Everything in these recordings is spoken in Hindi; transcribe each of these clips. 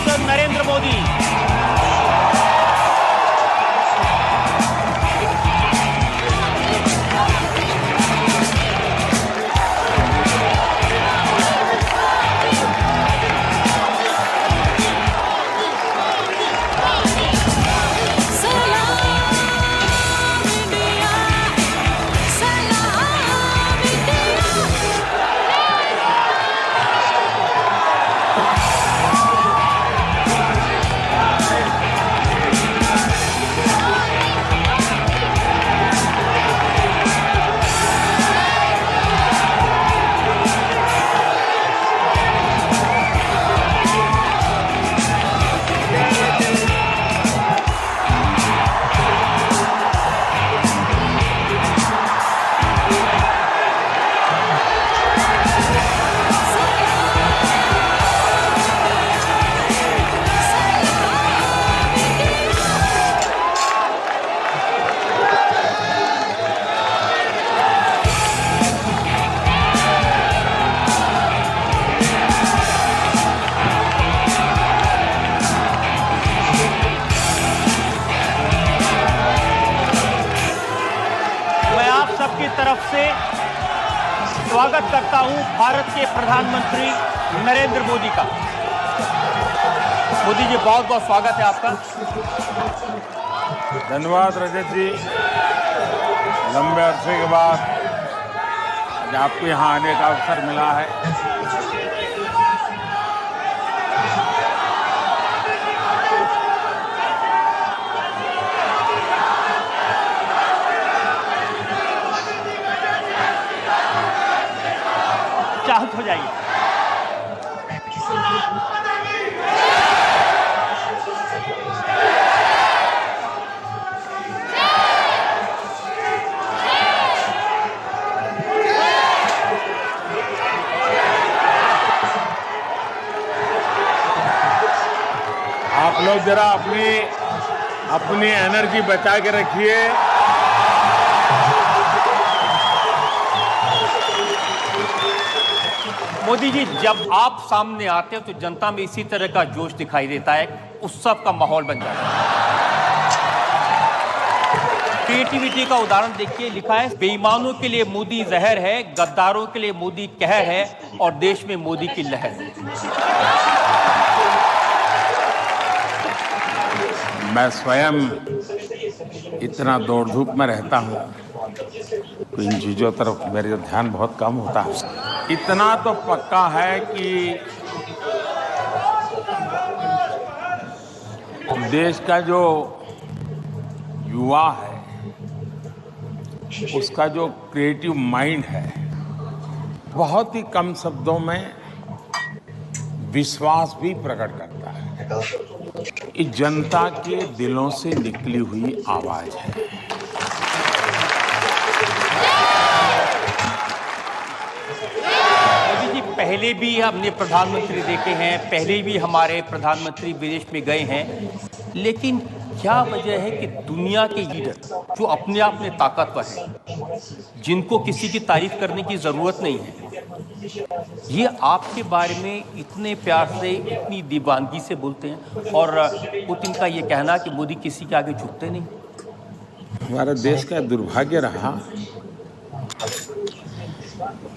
डॉक्टर नरेंद्र मोदी। सबकी तरफ से स्वागत करता हूं भारत के प्रधानमंत्री नरेंद्र मोदी का। मोदी जी, बहुत बहुत स्वागत है आपका। धन्यवाद रजत जी। लंबे अरसे के बाद आज आपको यहाँ आने का अवसर मिला है। शांत हो जाइए। आप लोग जरा अपनी एनर्जी बचा के रखिए। मोदी जी, जब आप सामने आते हैं तो जनता में इसी तरह का जोश दिखाई देता है, उत्सव का माहौल बन जाता है। क्रिएटिविटी का उदाहरण देखिए, लिखा है बेईमानों के लिए मोदी जहर है, गद्दारों के लिए मोदी कहर है और देश में मोदी की लहर है। मैं स्वयं इतना दौड़ धूप में रहता हूँ तो इन चीज़ों तरफ मेरा ध्यान बहुत कम होता है। इतना तो पक्का है कि देश का जो युवा है उसका जो क्रिएटिव माइंड है बहुत ही कम शब्दों में विश्वास भी प्रकट करता है। ये जनता के दिलों से निकली हुई आवाज है। मोदी जी, पहले भी हमने प्रधानमंत्री देखे हैं, पहले भी हमारे प्रधानमंत्री विदेश में गए हैं, लेकिन क्या वजह है कि दुनिया के लीडर जो अपने आप में ताकतवर हैं, जिनको किसी की तारीफ करने की जरूरत नहीं है, ये आपके बारे में इतने प्यार से, इतनी दीवानगी से बोलते हैं, और पुतिन का ये कहना कि मोदी किसी के आगे झुकते नहीं। हमारे देश का दुर्भाग्य रहा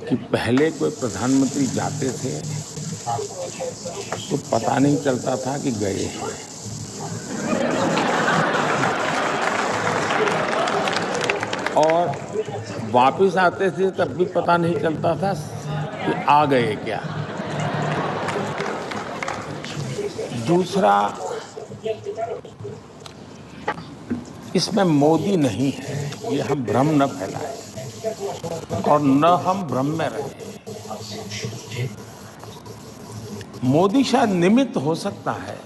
कि पहले कोई प्रधानमंत्री जाते थे तो पता नहीं चलता था कि गए हैं, और वापस आते थे तब भी पता नहीं चलता था कि आ गए क्या। दूसरा, इसमें मोदी नहीं है, ये हम भ्रम न फैलाएं और न हम भ्रम में रहें। मोदी शायद निमित्त हो सकता है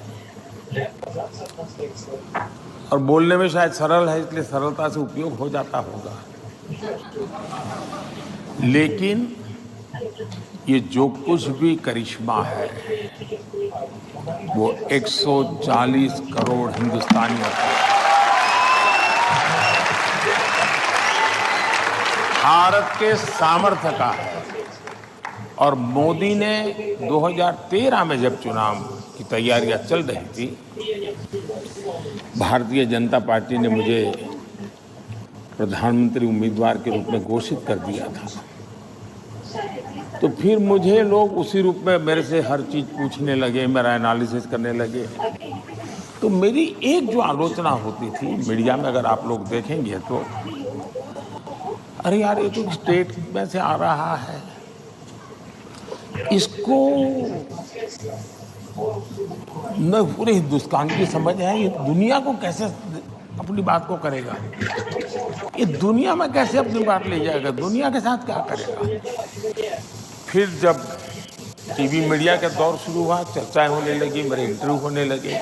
और बोलने में शायद सरल है, इसलिए सरलता से उपयोग हो जाता होगा, लेकिन ये जो कुछ भी करिश्मा है वो 140 करोड़ हिंदुस्तानियों का, भारत के सामर्थ्य का है और मोदी ने 2013 में जब चुनाव की तैयारियां चल रही थी, भारतीय जनता पार्टी ने मुझे प्रधानमंत्री उम्मीदवार के रूप में घोषित कर दिया था। तो फिर मुझे लोग उसी रूप में मेरे से हर चीज पूछने लगे, मेरा एनालिसिस करने लगे। तो मेरी एक जो आलोचना होती थी मीडिया में, अगर आप लोग देखेंगे तो, अरे यार ये तो स्टेट में से आ रहा है, इसको न पूरे हिंदुस्तान की समझ है, ये दुनिया को कैसे अपनी बात को करेगा, ये दुनिया में कैसे अपनी बात ले जाएगा, दुनिया के साथ क्या करेगा। फिर जब टीवी मीडिया का दौर शुरू हुआ, चर्चाएं होने लगी, मेरे इंटरव्यू होने लगे,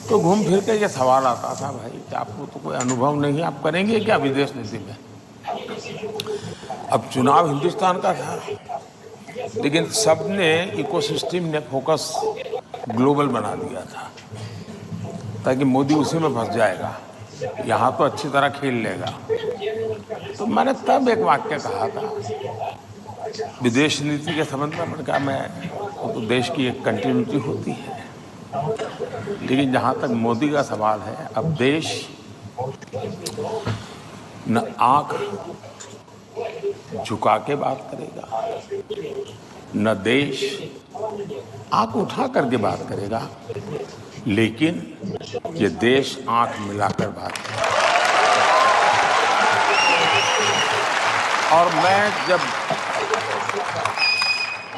तो घूम फिर के ये सवाल आता था, भाई आपको तो कोई अनुभव नहीं है, आप करेंगे क्या विदेश नीति में। अब चुनाव हिंदुस्तान का था, लेकिन सबने इकोसिस्टम ने फोकस ग्लोबल बना दिया था, ताकि मोदी उसी में फंस जाएगा, यहाँ तो अच्छी तरह खेल लेगा। तो मैंने तब एक वाक्य कहा था विदेश नीति के संबंध में, मैंने कहा मैं तो देश की एक कंटिन्यूटी होती है, लेकिन जहाँ तक मोदी का सवाल है, अब देश न आंख झुका के बात करेगा, न देश आंख उठा करके बात करेगा, लेकिन ये देश आंख मिलाकर बात करेगा। और मैं जब,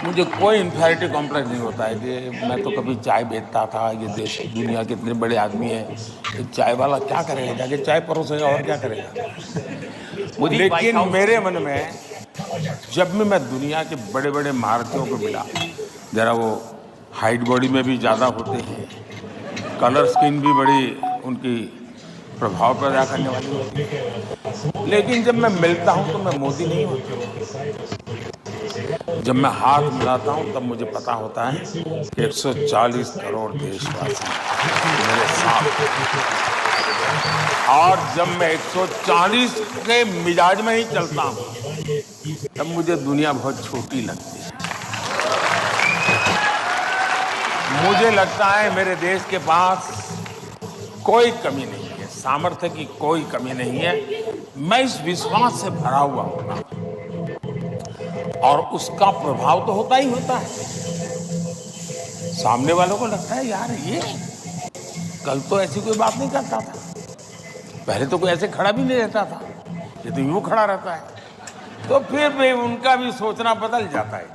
मुझे कोई इन्फेरिटी कॉम्प्लेक्स नहीं होता है कि मैं तो कभी चाय बेचता था, ये देश दुनिया के इतने बड़े आदमी हैं, चाय वाला क्या करेगा, जाके चाय परोसेगा और क्या करेगा। लेकिन मेरे मन में जब भी मैं दुनिया के बड़े बड़े महारथियों को मिला, जरा वो हाइट बॉडी में भी ज़्यादा होते हैं, कलर स्किन भी बड़ी उनकी प्रभाव पैदा करने वाली होती है, लेकिन जब मैं मिलता हूँ तो मैं मोदी नहीं होता। जब मैं हाथ मिलाता हूँ तब मुझे पता होता है कि 140 करोड़ देशवासी मेरे साथ, और जब मैं 140 के मिजाज में ही चलता हूँ तब मुझे दुनिया बहुत छोटी लगती है। मुझे लगता है मेरे देश के पास कोई कमी नहीं है, सामर्थ्य की कोई कमी नहीं है। मैं इस विश्वास से भरा हुआ हूँ, और उसका प्रभाव तो होता ही होता है। सामने वालों को लगता है यार ये कल तो ऐसी कोई बात नहीं करता था, पहले तो कोई ऐसे खड़ा भी नहीं रहता था, ये तो यूं खड़ा रहता है। तो फिर भी उनका भी सोचना बदल जाता है।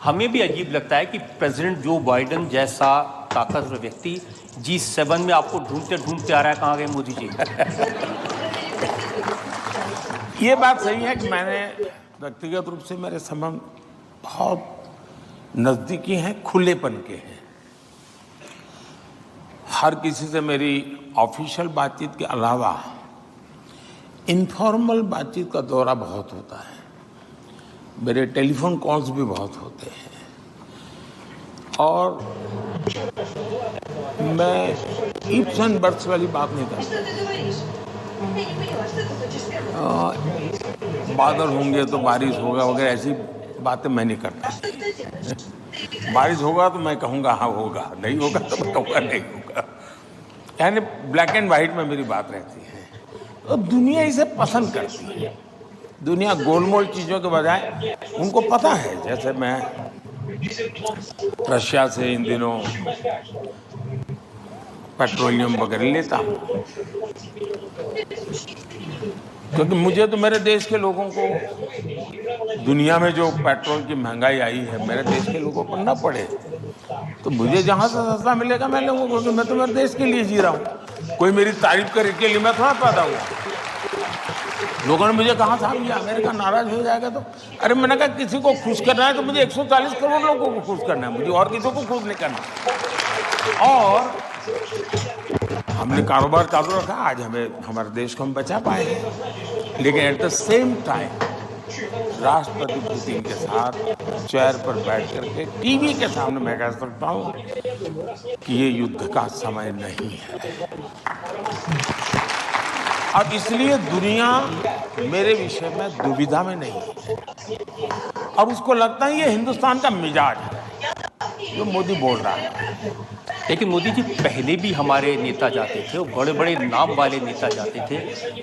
हमें भी अजीब लगता है कि प्रेसिडेंट जो बाइडेन जैसा ताकतवर व्यक्ति G7 में आपको ढूंढते ढूंढते आ रहा है, कहाँ गए मोदी जी। ये बात सही है कि मैंने व्यक्तिगत रूप से मेरे संबंध बहुत नज़दीकी हैं, खुलेपन के हैं। हर किसी से मेरी ऑफिशियल बातचीत के अलावा इनफॉर्मल बातचीत का दौरा बहुत होता है, मेरे टेलीफोन कॉल्स भी बहुत होते हैं, और मैं इफ्स एंड बट्स वाली बात नहीं करता। बादल होंगे तो बारिश होगा वगैरह ऐसी बातें मैं नहीं करता। बारिश होगा तो मैं कहूँगा हाँ होगा, नहीं होगा तो मैं कहूँगा नहीं होगा, यानी ब्लैक एंड वाइट में मेरी बात रहती है। तो दुनिया इसे पसंद करती है, दुनिया गोलमोल चीज़ों के बजाय उनको पता है। जैसे मैं रशिया से इन दिनों पेट्रोलियम वगैरह लेता हूँ, क्योंकि मुझे तो मेरे देश के लोगों को, दुनिया में जो पेट्रोल की महंगाई आई है मेरे देश के लोगों को न पड़े, तो मुझे जहाँ से सस्ता मिलेगा मैं लूँगा, क्योंकि मैं तो मेरे देश के लिए जी रहा हूँ। कोई मेरी तारीफ करे के लिए मैं थोड़ा पैदा हुआ। लोगों ने मुझे कहा साहब ये अमेरिका नाराज हो जाएगा, तो अरे मैंने कहा किसी को खुश करना है तो मुझे 140 करोड़ लोगों को खुश करना है, मुझे और किसी को खुश नहीं करना। और हमने कारोबार चालू रखा, आज हमें हमारे देश को हम बचा पाए हैं। लेकिन एट द सेम टाइम राष्ट्रपति पुतिन के साथ चेयर पर बैठ करके टीवी के सामने मैं कह सकता हूँ कि ये युद्ध का समय नहीं है। अब इसलिए दुनिया मेरे विषय में दुविधा में नहीं है, और उसको लगता है ये हिंदुस्तान का मिजाज है जो मोदी बोल रहा है। लेकिन मोदी जी पहले भी हमारे नेता जाते थे, वो बड़े बड़े नाम वाले नेता जाते थे,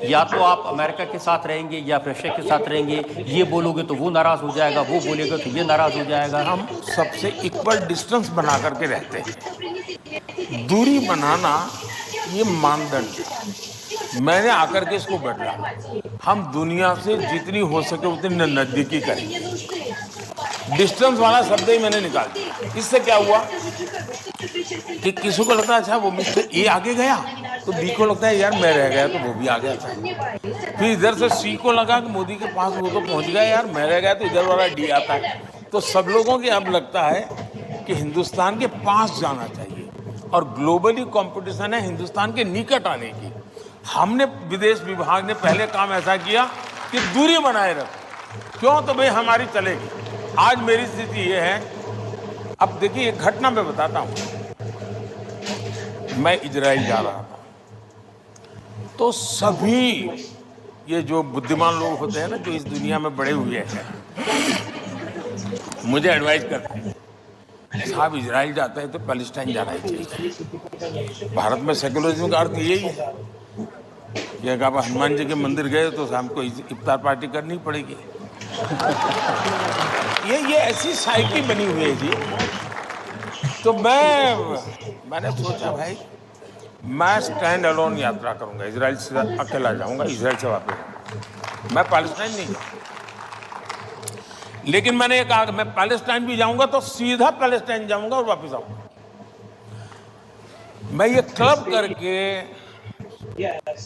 या तो आप अमेरिका के साथ रहेंगे या रशिया के साथ रहेंगे, ये बोलोगे तो वो नाराज हो जाएगा, वो बोलेगा तो ये नाराज हो जाएगा। हम सबसे इक्वल डिस्टेंस बना करके रहते हैं। दूरी बनाना ये मानदंड है। मैंने आकर के इसको बदला। हम दुनिया से जितनी हो सके उतनी नजदीकी करेंगे। डिस्टेंस वाला शब्द ही मैंने निकाल दिया। इससे क्या हुआ कि किसी को लगता है अच्छा वो मिस्टर ए आगे गया, तो बी को लगता है यार मैं रह गया तो वो भी आ गया था। फिर इधर से सी को लगा कि मोदी के पास वो तो पहुंच गया, यार मैं रह गया, तो इधर वाला डी आता है। तो सब लोगों के अब लगता है कि हिंदुस्तान के पास जाना चाहिए और ग्लोबली कंपटीशन है हिंदुस्तान के निकट आने की। हमने विदेश विभाग ने पहले काम ऐसा किया कि दूरी बनाए रखो। क्यों? तो भाई हमारी चलेगी। आज मेरी स्थिति ये है, अब देखिए एक घटना मैं बताता हूं। मैं इजराइल जा रहा था, तो सभी ये जो बुद्धिमान लोग होते हैं ना, जो इस दुनिया में बड़े हुए हैं, मुझे एडवाइस करते हैं साहब इजराइल जाते हैं तो पैलेस्टाइन जाना ही चाहिए। भारत में सेकुलरिज्म का अर्थ यही है कि अगर आप हनुमान जी के मंदिर गए तो शाम को इफ्तार पार्टी करनी पड़ेगी। ये ऐसी साइकिल बनी हुई है जी। तो मैंने सोचा भाई मैं स्टैंड अलोन यात्रा करूंगा, इजराइल से अकेला जाऊंगा, इजराइल से वापस आऊंगा। मैं पैलेस्टाइन नहीं जाऊंगा। लेकिन मैंने कहा कि मैं पैलेस्टाइन भी जाऊंगा तो सीधा पैलेस्टाइन जाऊंगा और वापस आऊंगा। मैं ये क्लब करके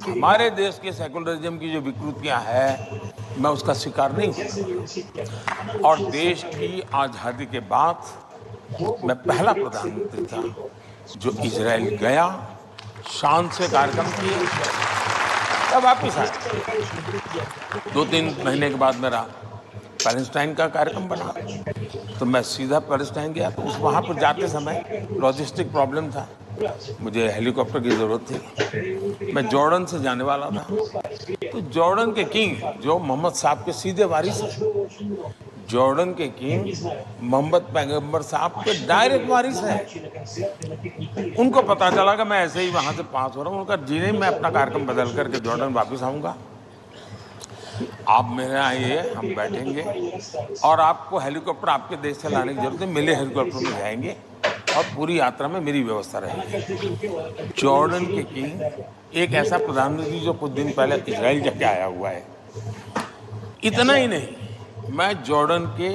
हमारे देश के सेकुलरिज्म की जो विकृतियां हैं मैं उसका शिकार नहीं हूं। और देश की आजादी के बाद मैं पहला प्रधानमंत्री था जो इजराइल गया, शान से कार्यक्रम किए, तब वापिस आया। 2-3 महीने के बाद मेरा पैलेस्टाइन का कार्यक्रम बना, तो मैं सीधा पैलेस्टाइन गया। तो उस वहाँ पर जाते समय लॉजिस्टिक प्रॉब्लम था, मुझे हेलीकॉप्टर की ज़रूरत थी। मैं जॉर्डन से जाने वाला था, तो जॉर्डन के किंग जो मोहम्मद साहब के सीधे वारिस हैं, जॉर्डन के किंग मोहम्मद पैगंबर साहब के डायरेक्ट वारिस हैं। उनको पता चला कि मैं ऐसे ही वहाँ से पास हो रहा हूँ। उनका जी नहीं, मैं अपना कार्यक्रम बदल करके जॉर्डन वापस आऊँगा, आप मेरे आइए, हम बैठेंगे और आपको हेलीकॉप्टर आपके देश से लाने की जरूरत है, मेरे हेलीकॉप्टर में जाएंगे और पूरी यात्रा में मेरी व्यवस्था रहेगी। जॉर्डन के किंग एक ऐसा प्रधानमंत्री जो कुछ दिन पहले इजराइल जाके आया हुआ है। इतना ही नहीं, मैं जॉर्डन के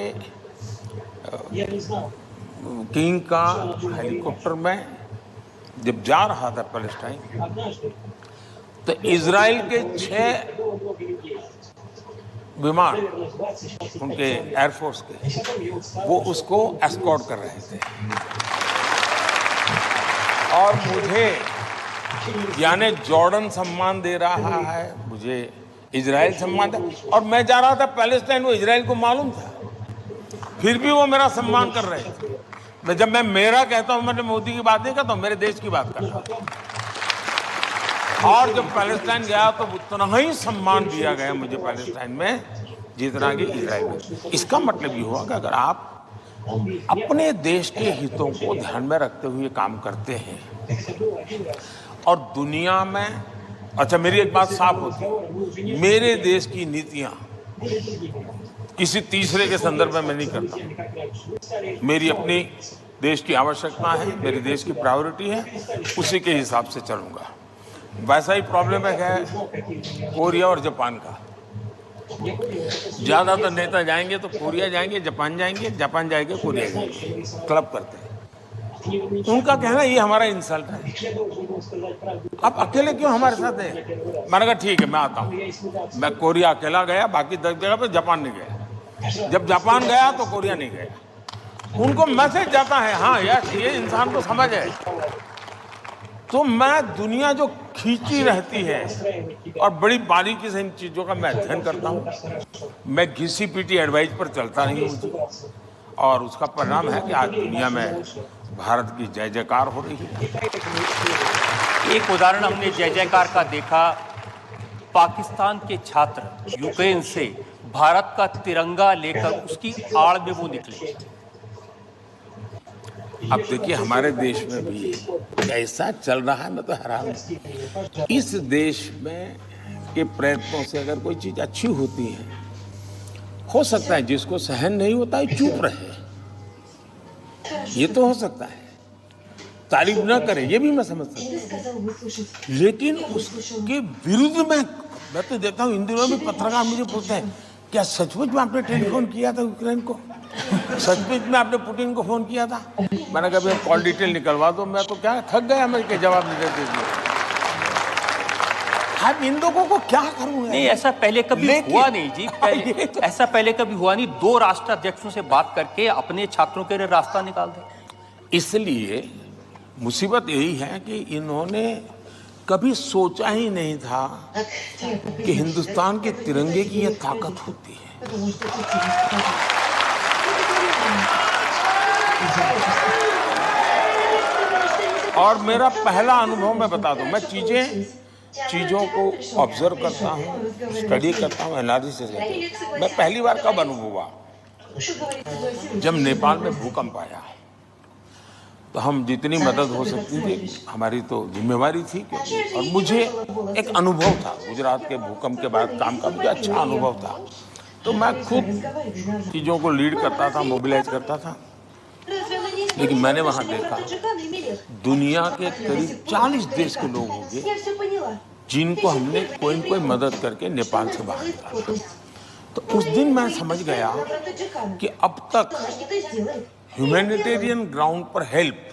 किंग का हेलीकॉप्टर में जब जा रहा था पैलेस्टाइन, तो इजराइल के 6 विमान उनके एयरफोर्स के वो उसको एस्कॉर्ट कर रहे थे और मुझे यानी जॉर्डन सम्मान दे रहा है, मुझे इजराइल सम्मान था। और मैं जा रहा था पैलेस्टाइन, वो इजराइल को मालूम था, फिर भी वो मेरा सम्मान कर रहे थे। जब मैं मेरा कहता हूं, मैंने मोदी की बात नहीं करता हूं, मेरे देश की बात कर रहा हूं। और जब पैलेस्टाइन गया तो उतना ही सम्मान दिया गया मुझे पैलेस्टाइन में जितना कि इजराइल में। इसका मतलब ये हुआ कि अगर आप अपने देश के हितों को ध्यान में रखते हुए काम करते हैं और दुनिया में, अच्छा मेरी एक बात साफ होती है, मेरे देश की नीतियां किसी तीसरे के संदर्भ में मैं नहीं करता। मेरी अपनी देश की आवश्यकता है, मेरे देश की प्रायोरिटी है, उसी के हिसाब से चलूंगा। वैसा ही प्रॉब्लम है कोरिया और जापान का। ज़्यादातर नेता जाएंगे तो कोरिया जाएंगे, जापान जाएंगे, जापान जाएंगे, कोरिया जाएंगे, क्लब करते हैं। उनका कहना ये हमारा इंसल्ट है, आप अकेले क्यों हमारे साथ हैं? मैंने कहा ठीक है मैं आता हूँ। मैं कोरिया अकेला गया, बाकी 10 जगह पर जापान नहीं गया। जब जापान गया तो कोरिया नहीं गया। उनको मैसेज जाता है हाँ यार ये इंसान को समझ है। तो मैं दुनिया जो खींची रहती है और बड़ी बारीकी से इन चीज़ों का मैं अध्ययन करता हूँ। मैं घिसी पीटी एडवाइस पर चलता नहीं हूँ और उसका परिणाम है कि आज दुनिया में भारत की जय जयकार हो रही है। एक उदाहरण हमने जय जयकार का देखा, पाकिस्तान के छात्र यूक्रेन से भारत का तिरंगा लेकर उसकी आड़ में वो निकले। अब देखिए हमारे देश में भी ऐसा चल रहा है, मैं तो हैरान हूं। इस देश में के प्रयत्नों से अगर कोई चीज अच्छी होती है, हो सकता है जिसको सहन नहीं होता है चुप रहे, ये तो हो सकता है, तारीफ न करे, ये भी मैं समझ सकता हूँ। लेकिन उसके विरुद्ध मैं तो देखता हूँ, इन दिनों में पत्रकार मुझे पूछते हैं, क्या सचमुच में आपने टेलीफोन किया था यूक्रेन को? सचमुच में आपने पुतिन को फोन किया था? मैंने कहा कॉल डिटेल निकलवा दो, मैं तो क्या थक गया अमेरिका जवाब नहीं देते हुए। हम इन लोगों को क्या करूं? नहीं, ऐसा पहले कभी हुआ नहीं जी, ऐसा पहले कभी हुआ नहीं। 2 राष्ट्राध्यक्षों से बात करके अपने छात्रों के लिए रास्ता निकाल दे। इसलिए मुसीबत यही है कि इन्होंने कभी सोचा ही नहीं था कि हिंदुस्तान के तिरंगे की यह ताकत होती है। और मेरा पहला अनुभव मैं बता दूं, मैं चीजों को ऑब्जर्व करता हूं, स्टडी करता हूं, एनालिसिस करता हूं। मैं पहली बार कब अनुभव हुआ, जब नेपाल में भूकंप आया, तो हम जितनी मदद हो सकती थी हमारी तो जिम्मेवारी थी, क्योंकि और मुझे एक अनुभव था गुजरात के भूकंप के बाद काम का, मुझे अच्छा अनुभव था, तो मैं खुद चीज़ों को लीड करता था, मोबिलाइज करता था। लेकिन मैंने वहाँ देखा दुनिया के करीब 40 देश के लोग होंगे जिनको हमने कोई न कोई मदद करके नेपाल से बाहर निकाला। तो उस दिन मैं समझ गया कि अब तक ह्यूमैनिटेरियन ग्राउंड पर हेल्प